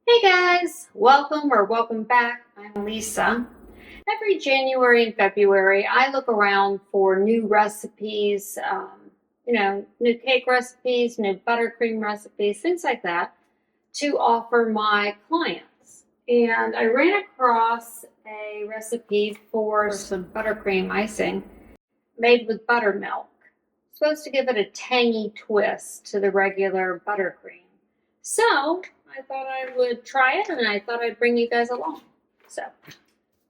Hey guys, welcome back. I'm Lisa. Every January and February, I look around for new recipes, new cake recipes, new buttercream recipes, things like that to offer my clients. And I ran across a recipe for some buttercream icing made with buttermilk. Supposed to give it a tangy twist to the regular buttercream. So I thought I would try it and I thought I'd bring you guys along. So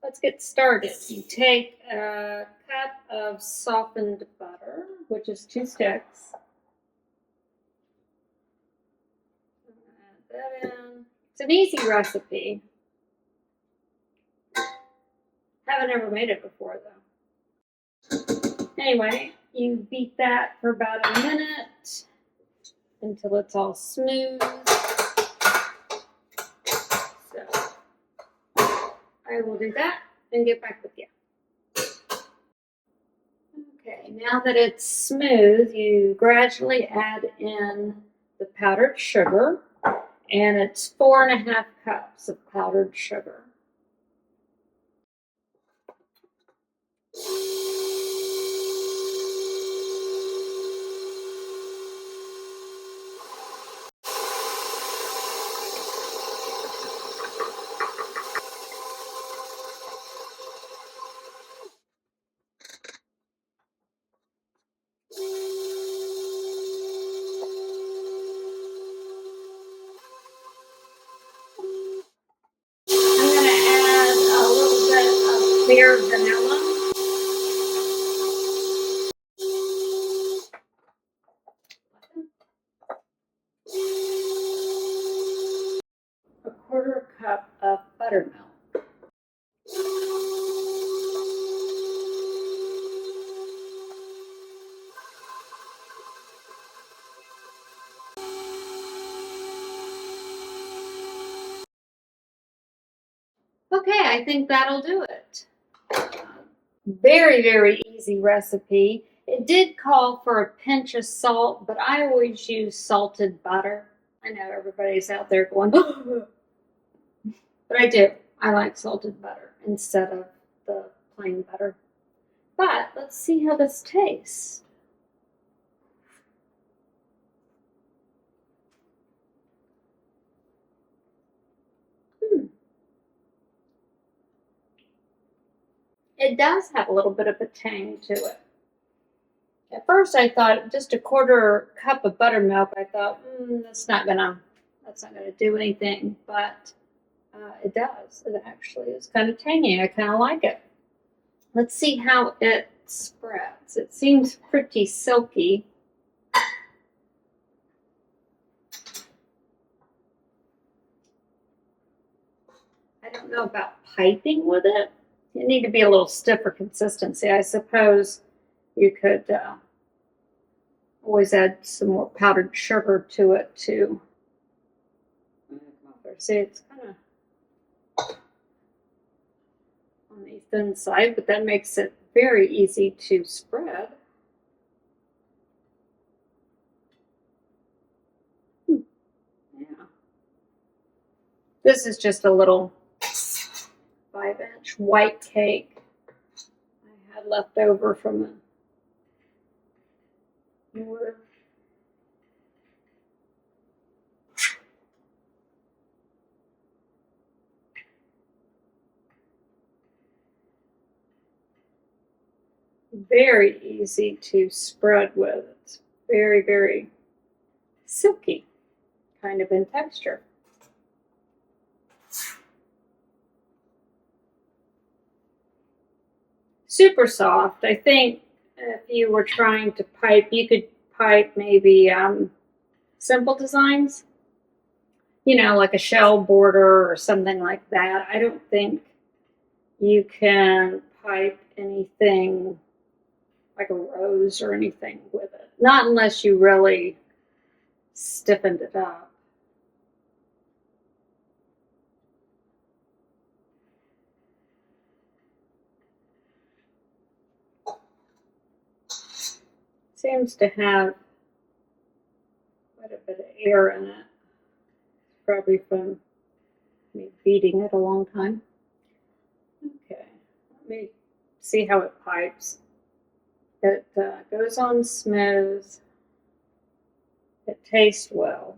let's get started. You take a cup of softened butter, which is 2 sticks. Add that in. It's an easy recipe. Haven't ever made it before though. Anyway, you beat that for about a minute until it's all smooth. So I will do that and get back with you. Okay, now that it's smooth, you gradually add in the powdered sugar, and it's 4.5 cups of powdered sugar. I'm going to add a little bit of clear vanilla. A 1/4 cup of buttermilk. Okay, I think that'll do it. Very, very easy recipe. It did call for a pinch of salt, but I always use salted butter. I know everybody's out there going, but I do. I like salted butter instead of the plain butter. But let's see how this tastes. It does have a little bit of a tang to it. At first, I thought just a 1/4 cup of buttermilk. I thought that's not gonna do anything, but it does. It actually is kind of tangy. I kind of like it. Let's see how it spreads. It seems pretty silky. I don't know about piping with it. You need to be a little stiffer consistency. I suppose you could always add some more powdered sugar to it too. See, it's kind of on the thin side, but that makes it very easy to spread. Yeah. This is just a little 5-inch white cake I had left over from the order. Very easy to spread with. It's very, very silky kind of in texture. Super soft. I think if you were trying to pipe, you could pipe maybe simple designs, like a shell border or something like that. I don't think you can pipe anything like a rose or anything with it. Not unless you really stiffened it up. Seems to have quite a bit of air in it. Probably from Me beating it a long time. Okay, let me see how it pipes. It goes on smooth. It tastes well.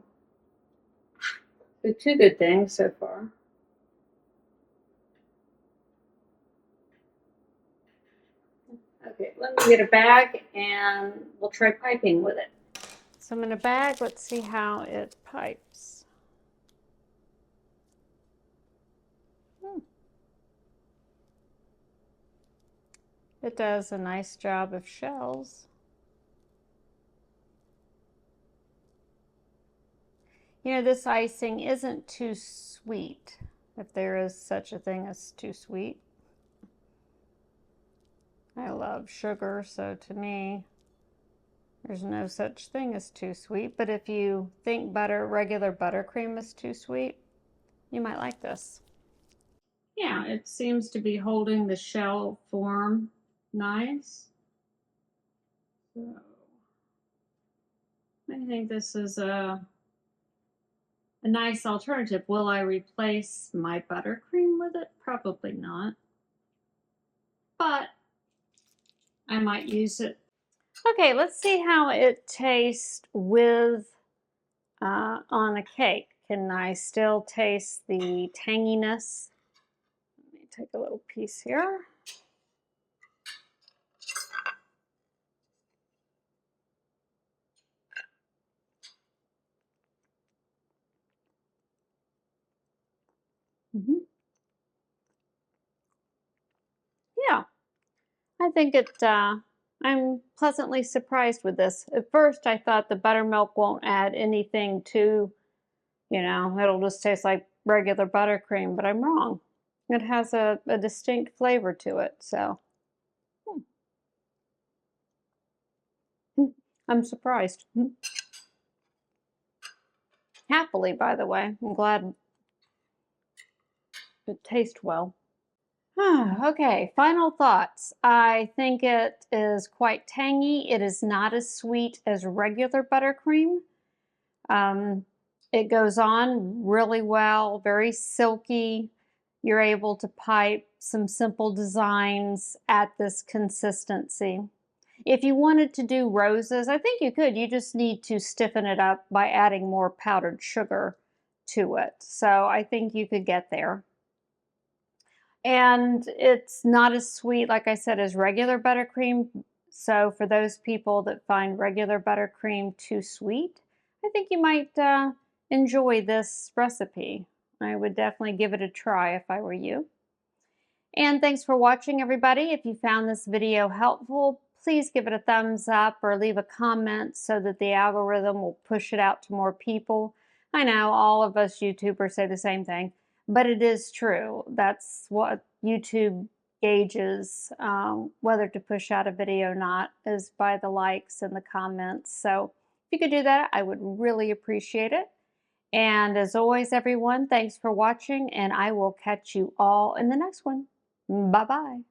So two good things so far. Okay, let me get a bag and we'll try piping with it. So I'm in a bag. Let's see how it pipes. It does a nice job of shells. You know, this icing isn't too sweet, if there is such a thing as too sweet. I love sugar, so to me, there's no such thing as too sweet. But if you think regular buttercream is too sweet, you might like this. Yeah, it seems to be holding the shell form nice. So I think this is a nice alternative. Will I replace my buttercream with it? Probably not. But I might use it. Okay, let's see how it tastes with on a cake. Can I still taste the tanginess? Let me take a little piece here. Yeah, I think I'm pleasantly surprised with this. At first, I thought the buttermilk won't add anything to, it'll just taste like regular buttercream, but I'm wrong. It has a distinct flavor to it, so I'm surprised. Happily, by the way. I'm glad it tastes well. Okay, final thoughts. I think it is quite tangy. It is not as sweet as regular buttercream. It goes on really well, very silky. You're able to pipe some simple designs at this consistency. If you wanted to do roses, I think you could. You just need to stiffen it up by adding more powdered sugar to it. So I think you could get there. And it's not as sweet, like I said, as regular buttercream. So for those people that find regular buttercream too sweet, I think you might enjoy this recipe. I would definitely give it a try if I were you. And thanks for watching, everybody. If you found this video helpful, please give it a thumbs up or leave a comment so that the algorithm will push it out to more people. I know all of us YouTubers say the same thing, but it is true. That's what YouTube gauges whether to push out a video or not, is by the likes and the comments. So if you could do that, I would really appreciate it. And as always, everyone, thanks for watching, and I will catch you all in the next one. Bye-bye.